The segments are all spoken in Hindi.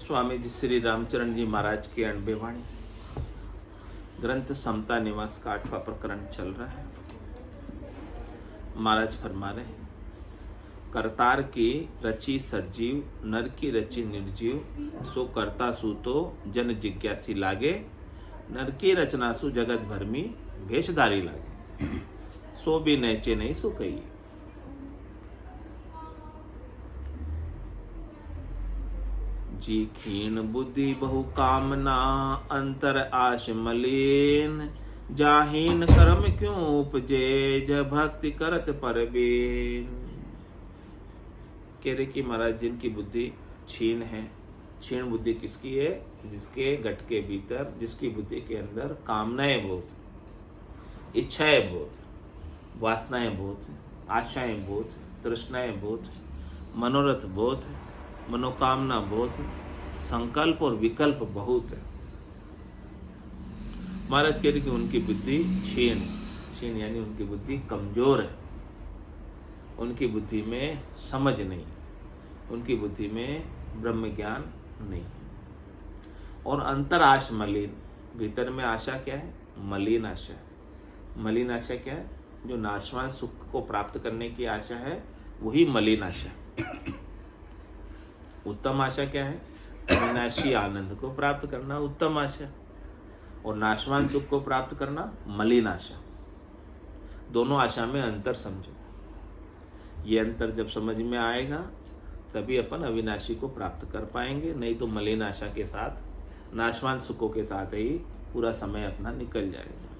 स्वामी जी श्री रामचरण जी महाराज की अणबे वाणी ग्रंथ समता निवास का 8वां प्रकरण चल रहा है। महाराज फरमा रहे हैं, करतार की रची सरजीव, नर की रची निर्जीव, सो करता सु तो जन जिज्ञासी लागे, नर की रचना सु जगत भरमी भेषधारी लागे, सो भी नैचे नहीं सो कही। जी खीण बुद्धि बहु कामना, अंतर आश मलिन, जाहीन कर्म क्यों उपजे, जब भक्ति करत परबीन। कह रहे कि महाराज जिनकी बुद्धि क्षीण है, क्षीण बुद्धि किसकी है? जिसके गट के भीतर, जिसकी बुद्धि के अंदर कामनाएं बहुत, इच्छाएं बहुत, वासनाएं बहुत, आशाएं बहुत, तृष्णाएं बहुत, मनोरथ बहुत, मनोकामना बहुत, संकल्प और विकल्प बहुत है। महाराज कह रहे कि उनकी बुद्धि क्षीण, क्षीण यानी उनकी बुद्धि कमजोर है, उनकी बुद्धि में समझ नहीं, उनकी बुद्धि में ब्रह्म ज्ञान नहीं। और अंतर आश मलिन, भीतर में आशा क्या है? मलिन आशा। मलिन आशा क्या है? जो नाशवान सुख को प्राप्त करने की आशा है, वही मलिन आशा। उत्तम आशा क्या है? अविनाशी आनंद को प्राप्त करना उत्तम आशा, और नाशवान सुख को प्राप्त करना मलिन आशा। दोनों आशा में अंतर समझो। ये अंतर जब समझ में आएगा तभी अपन अविनाशी को प्राप्त कर पाएंगे, नहीं तो मलिन आशा के साथ, नाशवान सुखों के साथ ही पूरा समय अपना निकल जाएगा।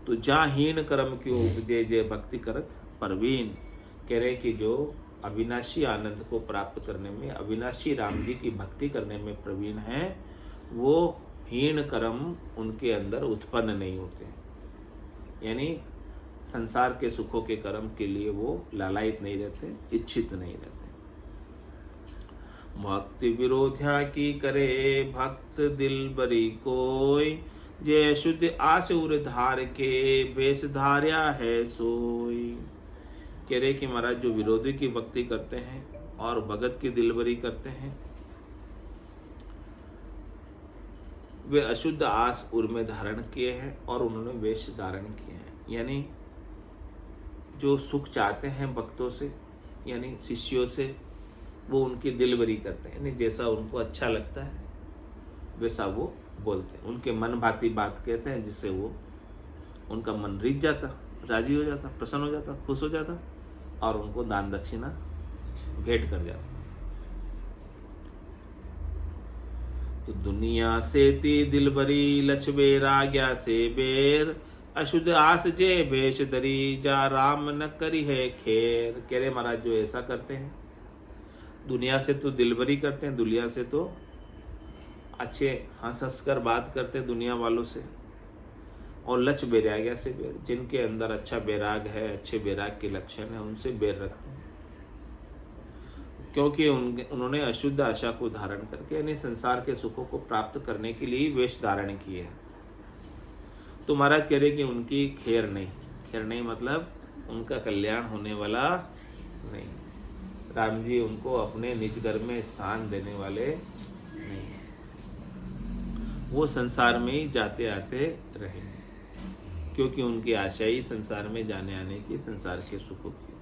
तो जा हीन कर्म क्यों उपजे, जे भक्ति करत परवीन। कह रहे कि जो अविनाशी आनंद को प्राप्त करने में, अविनाशी राम जी की भक्ति करने में प्रवीण है, वो हीन कर्म उनके अंदर उत्पन्न नहीं होते। यानी संसार के सुखों के कर्म के लिए वो लालायित नहीं रहते, इच्छित नहीं रहते। भक्ति विरोध्या की करे, भक्त दिल बरी कोई, जे शुद्ध आस उर धार के, भेष धार्या है सोई। कह रहे कि महाराज जो विरोधी की भक्ति करते हैं और भगत की दिलबरी करते हैं, वे अशुद्ध आस उर में धारण किए हैं और उन्होंने वेश धारण किए हैं। यानी जो सुख चाहते हैं भक्तों से, यानी शिष्यों से, वो उनकी दिलबरी करते हैं, यानी जैसा उनको अच्छा लगता है वैसा वो बोलते हैं। उनके मन भाती बात कहते हैं, जिससे वो उनका मन रीझ जाता, राजी हो जाता, प्रसन्न हो जाता, खुश हो जाता, और उनको दान दक्षिणा भेंट कर जाता। तो दुनिया से ती दिलबरी, लछबे राग्या से बेर, अशुद्ध आस जे भेष धरी, जा राम न करी है खेर। कह रहे महाराज जो ऐसा करते हैं, दुनिया से तो दिलबरी करते हैं, दुनिया से तो अच्छे हंस कर बात करते हैं दुनिया वालों से, और लच बैराग्या से बेर, जिनके अंदर अच्छा बैराग है, अच्छे बैराग के लक्षण है, उनसे बैर रखते हैं। क्योंकि उन्होंने अशुद्ध आशा को धारण करके, यानी संसार के सुखों को प्राप्त करने के लिए वेश धारण किए हैं। तो महाराज कह रहे कि उनकी खेर नहीं, खेर नहीं मतलब उनका कल्याण होने वाला नहीं। राम जी उनको अपने निज घर में स्थान देने वाले नहीं, वो संसार में ही जाते आते रहेंगे, क्योंकि उनकी आशा ही संसार में जाने आने की, संसार के सुखों की।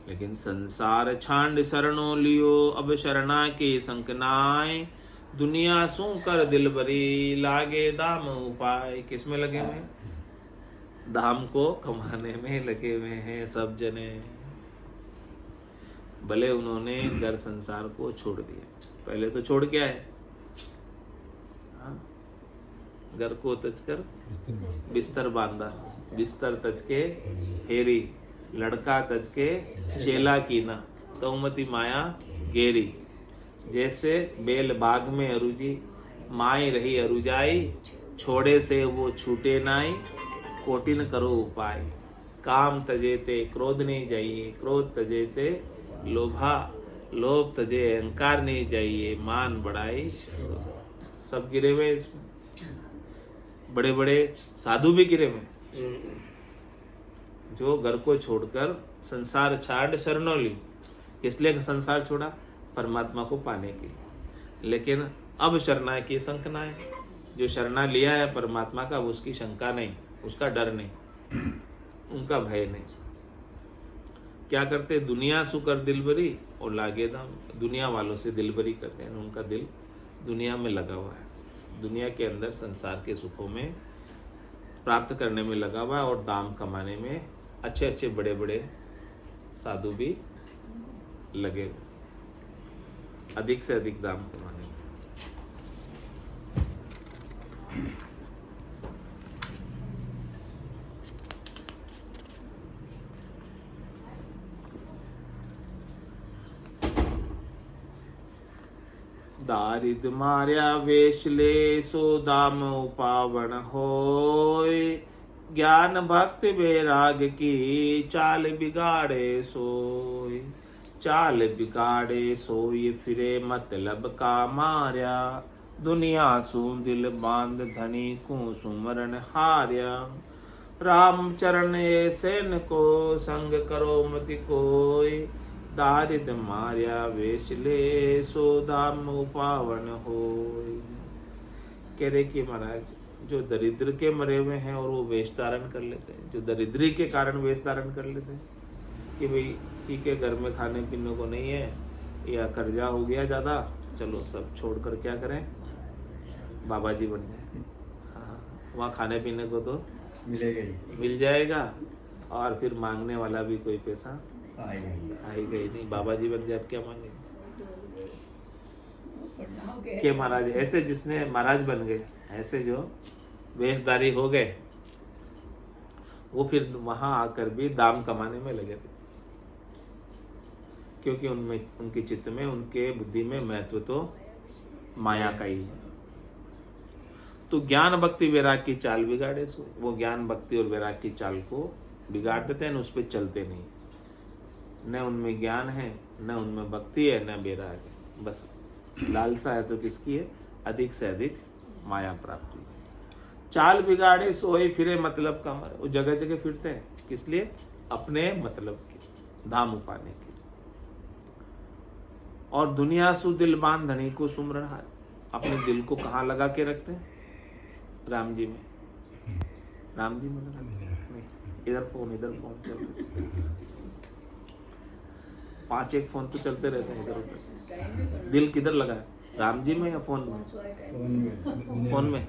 लेकिन संसार छांड शरणों लियो, अब शरणा के संकनाय, दुनिया सू कर दिलबरी, लागे दाम उपाय। किस में लगे हुए? दाम को कमाने में लगे हुए हैं सब जने। भले उन्होंने घर संसार को छोड़ दिया, पहले तो छोड़ के आए, घर को तज कर बिस्तर बांधा, बिस्तर तज के हेरी, लड़का तज के चेला कीना, तौमती माया गेरी। जैसे बेल बाग में अरुजी, माई रही अरुजाई, छोड़े से वो छूटे नाई, कोटिन करो उपाय। काम तजेते क्रोध नहीं जाइए, क्रोध तजेते लोभा, लोभ तजे अहंकार नहीं जाइए, मान बढ़ाई। सब गिरे हुए, बड़े बड़े साधु भी गिरे हुए, जो घर को छोड़कर संसार छाड़ शरणों ली। किस लिए संसार छोड़ा? परमात्मा को पाने की। लेकिन अब शरणा की शंका है, जो शरणा लिया है परमात्मा का, उसकी शंका नहीं, उसका डर नहीं, उनका भय नहीं। क्या करते? दुनिया सुकर दिलबरी और लागे दाम। दुनिया वालों से दिलबरी करते हैं, उनका दिल दुनिया में लगा हुआ है, दुनिया के अंदर संसार के सुखों में प्राप्त करने में लगा हुआ है, और दाम कमाने में अच्छे अच्छे बड़े बड़े साधु भी लगे हुए, अधिक से अधिक दाम कमाने में। दारिद मार्या वेशले सो दाम उपावन होय, ज्ञान भक्ति वैराग की चाल बिगाड़े सोय। चाल बिगाड़े सोय फिरे मतलब का मार्या, दुनिया सु दिल बांध धनी को सुमरण हार्या। राम चरण सेन को संग करो मति कोय, दारिद मार्या वेशले सो दाम उपावन होय। कह रहे कि महाराज, जो दरिद्र के मरे हुए हैं और वो वेश धारण कर लेते हैं, जो दरिद्री के कारण वेश धारण कर लेते हैं कि भाई ठीक है, घर में खाने पीने को नहीं है या कर्जा हो गया ज़्यादा, चलो सब छोड़कर क्या करें, बाबा जी बन जाए। हाँ, वहाँ खाने पीने को तो मिलेगा ही, मिल जाएगा, और फिर मांगने वाला भी कोई पैसा आएगा ही नहीं। बाबा जी बन जाए, अब क्या मांगे के महाराज? ऐसे जिसने महाराज बन गए, ऐसे जो वेशधारी हो गए, वो फिर वहां आकर भी दाम कमाने में लगे थे, क्योंकि उनमें, उनके चित्त में, उनके बुद्धि में महत्व तो माया का ही है। तो ज्ञान भक्ति वैराग की चाल बिगाड़े सो, वो ज्ञान भक्ति और वैराग की चाल को बिगाड़ देते हैं, उस पर चलते नहीं। न उनमें ज्ञान है, न उनमें भक्ति है, न वैराग है, बस लालसा है तो किसकी है? अधिक से अधिक माया प्राप्ति। चाल बिगाड़े सोए फिरे मतलब का मर, वो जगह जगह फिरते हैं, किस लिए? अपने मतलब के, धाम पाने के। और दुनिया सु दिल बांध धनी को सुमरण हार, अपने दिल को कहाँ लगा के रखते हैं? राम जी में। राम जी में नहीं, इधर फोन चलते, 5-1 फोन तो चलते रहते हैं इधर उधर। दिल किधर लगा है? राम जी में या फोन में? फोन में।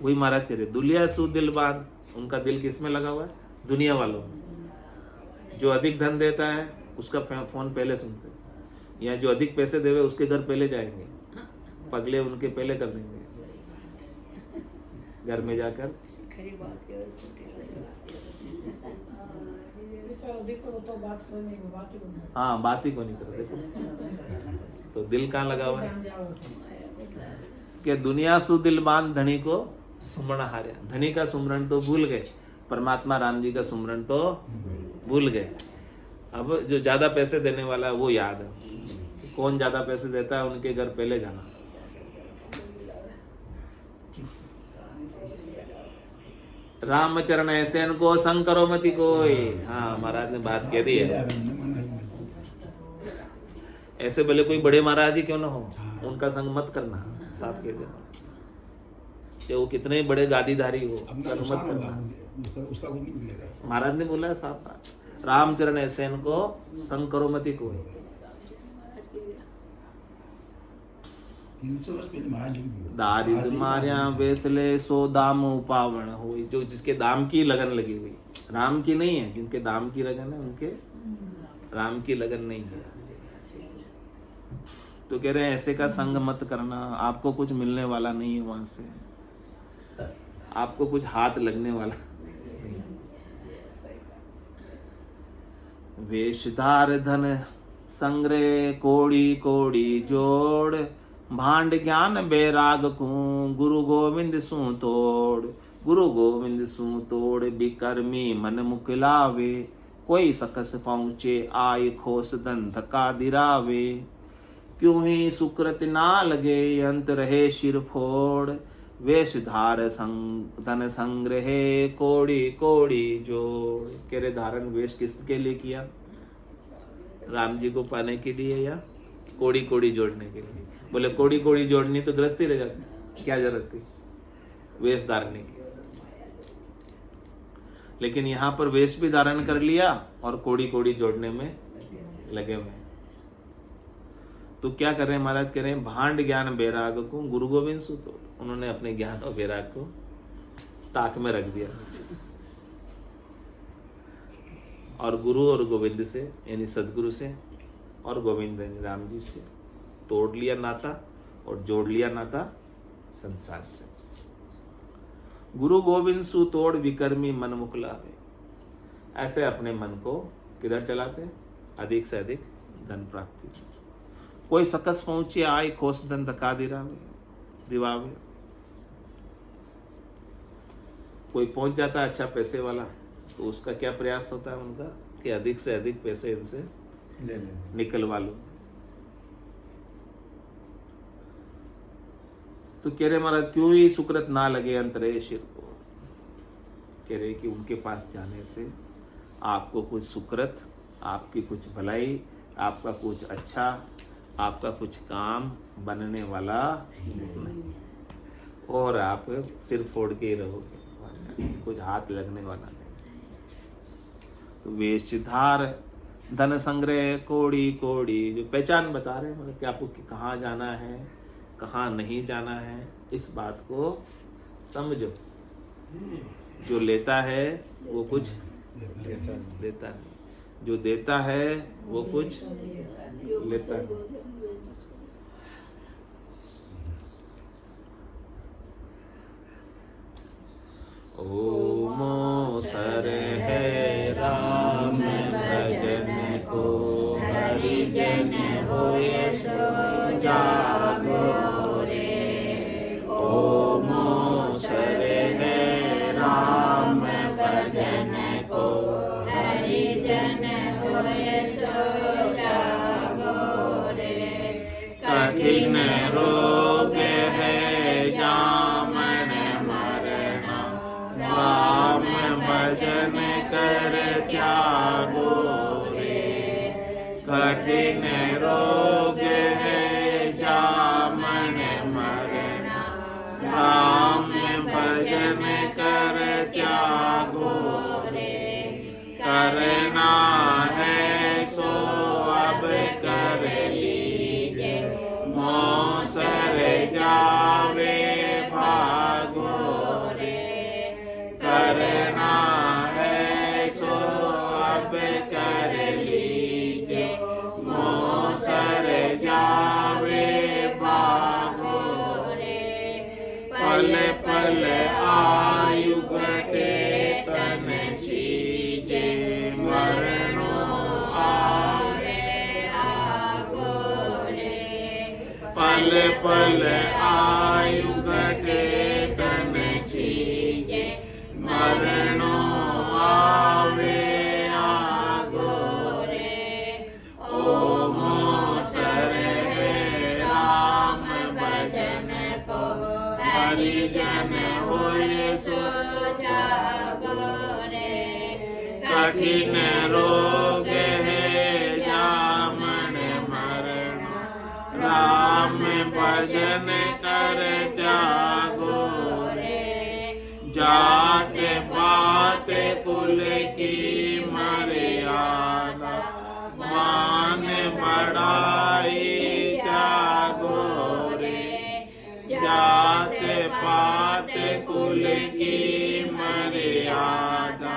वही महाराज कह रहे, दुनिया सु दिल बांध, उनका दिल किस में लगा हुआ है? दुनिया वालों में। जो अधिक धन देता है उसका फोन पहले सुनते हैं, या जो अधिक पैसे देवे उसके घर पहले जाएंगे, पगले उनके पहले कर देंगे घर में जाकर। हाँ, बात ही को नहीं करते। तो दिल कहाँ लगा हुआ है? कि दुनिया सु दिल बांध धनी को सुमरण हार्या। धनी का सुमरण तो भूल गए, परमात्मा राम जी का सुमरण तो भूल गए। अब जो ज्यादा पैसे देने वाला है वो याद है, कौन ज्यादा पैसे देता है उनके घर पहले जाना। रामचरण ऐसे को संग करो मति कोई। हाँ, महाराज ने बात कह दी है। ऐसे भले कोई बड़े महाराज ही क्यों ना हो, उनका संग मत करना, साफ कह देना। चाहे वो कितने बड़े गादीधारी हो, संग मत करना। महाराज ने बोला है साफ, रामचरण ऐसे को संग करो मति कोई। दारिद मार्या वेसले सो दाम उपावन हुई। जो जिसके दाम की लगन लगी हुई, राम की नहीं है, जिनके दाम की लगन है उनके राम की लगन नहीं है। तो कह रहे हैं ऐसे का संग मत करना, आपको कुछ मिलने वाला नहीं है वहां से, आपको कुछ हाथ लगने वाला। वेशधार धन संग्रह कोड़ी कोड़ी जोड़, भांड ज्ञान बैराग को गुरु गोविंद सु तोड़। गुरु गोविंद सु तोड़ बिकर्मी मन मुकलावे, कोई सकस पहुँचे आय खोस दंत का दिरावे। क्यों ही सुकृत ना लगे अंत रहे शिर फोड़, वेशधार धन संग्रह कोड़ी कोड़ी जोड़। कह रहे धारण वेश किसके लिए किया? राम जी को पाने के लिए या कोड़ी कोड़ी जोड़ने के लिए? बोले कोड़ी कोड़ी जोड़नी तो गृहस्थी रह जाती, क्या जरूरत थी वेश धारने की। लेकिन यहाँ पर वेश भी धारण कर लिया और कोड़ी कोड़ी जोड़ने में लगे हुए हैं। तो क्या कर रहे हैं महाराज? कह रहे हैं भांड ज्ञान बैराग को गुरु गोविंद सुतो। उन्होंने अपने ज्ञान और बैराग को ताक में रख दिया और गुरु और गोविंद से यानी सदगुरु से और गोविंद यानी राम जी से तोड़ लिया नाता और जोड़ लिया नाता संसार से। गुरु गोविंद सु तोड़ विकर्मी मन मुकलावे। ऐसे अपने मन को किधर चलाते? अधिक से अधिक धन प्राप्ति। कोई सकस पहुंचे आय खोस धन धका दिवावे। कोई पहुंच जाता है अच्छा पैसे वाला, तो उसका क्या प्रयास होता है उनका कि अधिक से अधिक पैसे इनसे निकलवा लो। तो कह रहे महाराज क्यों ही सुकृत ना लगे अंतरे शिर को। कह रहे कि उनके पास जाने से आपको कुछ सुकृत, आपकी कुछ भलाई, आपका कुछ अच्छा, आपका कुछ काम बनने वाला नहीं और आप सिर फोड़ के ही रहोगे, कुछ हाथ लगने वाला नहीं। तो वेशधार धन संग्रह कोड़ी कोड़ी, जो पहचान बता रहे हैं मतलब कि आपको कहाँ जाना है कहाँ नहीं जाना है, इस बात को समझो। जो लेता है वो कुछ देता नहीं, जो देता है वो कुछ लेता नहीं। ओमो सर है राम भजन को, हरिजन होए सो जागो रे। ओमो सर है राम भजन को, हरिजन होए सो जागो रे। कठिन रोग है जामन मरना, राम भजन कर त्यागो रे। कठिन रोग है जामन मरना, राम भजन कर त्यागो रे। करना है सो अब कर लीजे, मौसर जावे भागो रे। करना है सो अब कर लीजे, मौसर जावे भागो रे। पल पल आयु घटे तन चीजे, मरणो आवे आगो रे। पल पल आयु घटे तन चीजे, मरणो आवे आगो रे। ओमो सर है राम भजन को, हरिजन होए सो जागो रे। कठिन रोग है जामन मरना, राम भजन कर त्यागो रे। जाके बात कुल की मर्यादा, मान बढ़ाई त्यागो रे। जाके बात कुल की मर्यादा,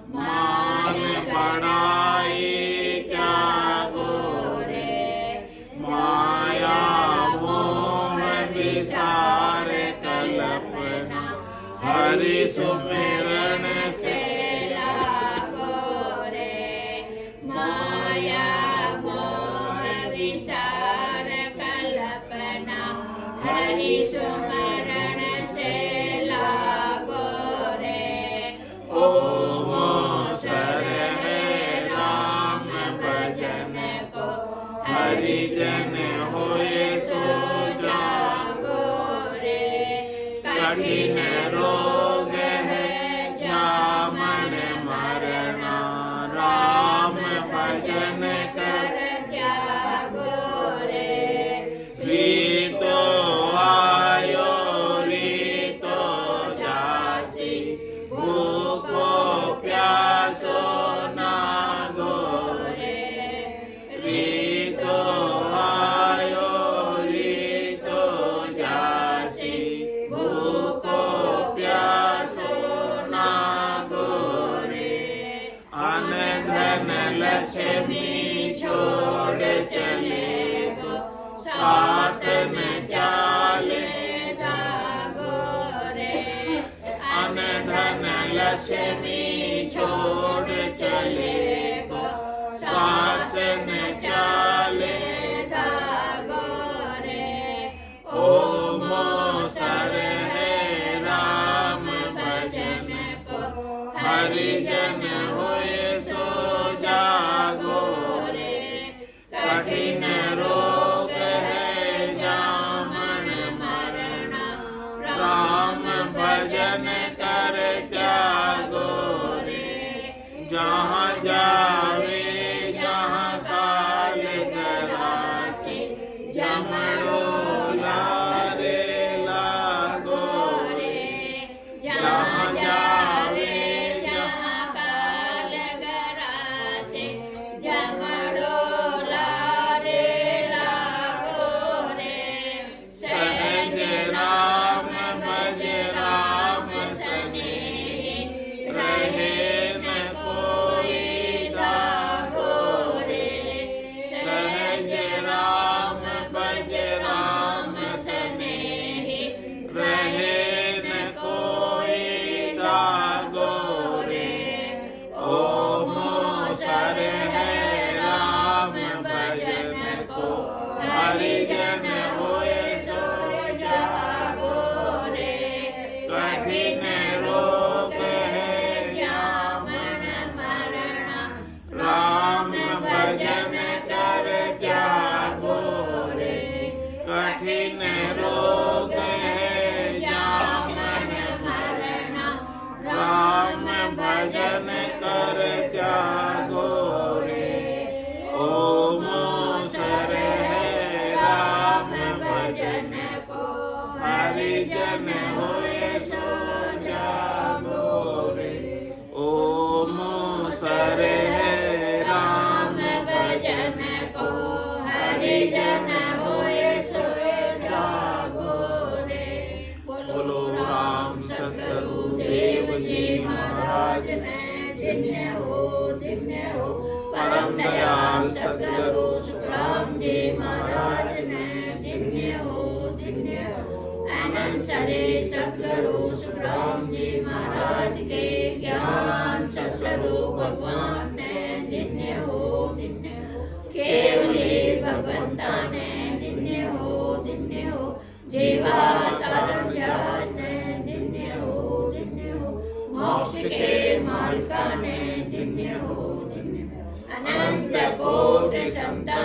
मान बढ़ाई त्यागो रे। माया मोह विसार कल्पना, हरि सुमिरन से लागो रे। माया मोह विसार कल्पना, हरि सुमिरन से लागो रे। ओमो सर है राम भजन को, हरिजन होए सो जागो रे। कठिन रोग है जामन मरना, राम भजन कर कठिन रोग है जामन मरण, राम भजन कर त्यागो रे। जहाँ जावे जहाँ काल करासे, जमड़ो लारे लागो रे। जहाँ जावे जहाँ काल करासे, जमड़ो लारे लागो रे। सहज राम भज राम सनेही, रहे न कोई दागो रे। सहज राम भज राम सनेही, रहे न कोई दागो रे। ओम सर है राम भजन को, हरिजन होए सो जागो रे। कठिन रोग है जामन मरण, राम भजन कर त्यागो रे। कठिन रोग है जामन मरण, राम भजन कर त्यागो रे। ओम सर है राम भजन को, हरिजन होए सो जागो रे। ओम सर है राम भजन को, हरिजन होए सो जागो रे। बोलो राम सतगुरु देव जी महाराज ने, धन्य हो परम दयाल सतगुरु सुखराम जी महाराज ने, धन्य हो अनंत सरे सतगुरु सुखराम जी महाराज के ज्ञान स्वरूप भगवान ने, धन्य हो केवली भगवंता ने, धन्य हो जीवा तारण जात ने, धन्य हो मोक्ष के मालिका ने, धन्य हो अनंत कोटि समता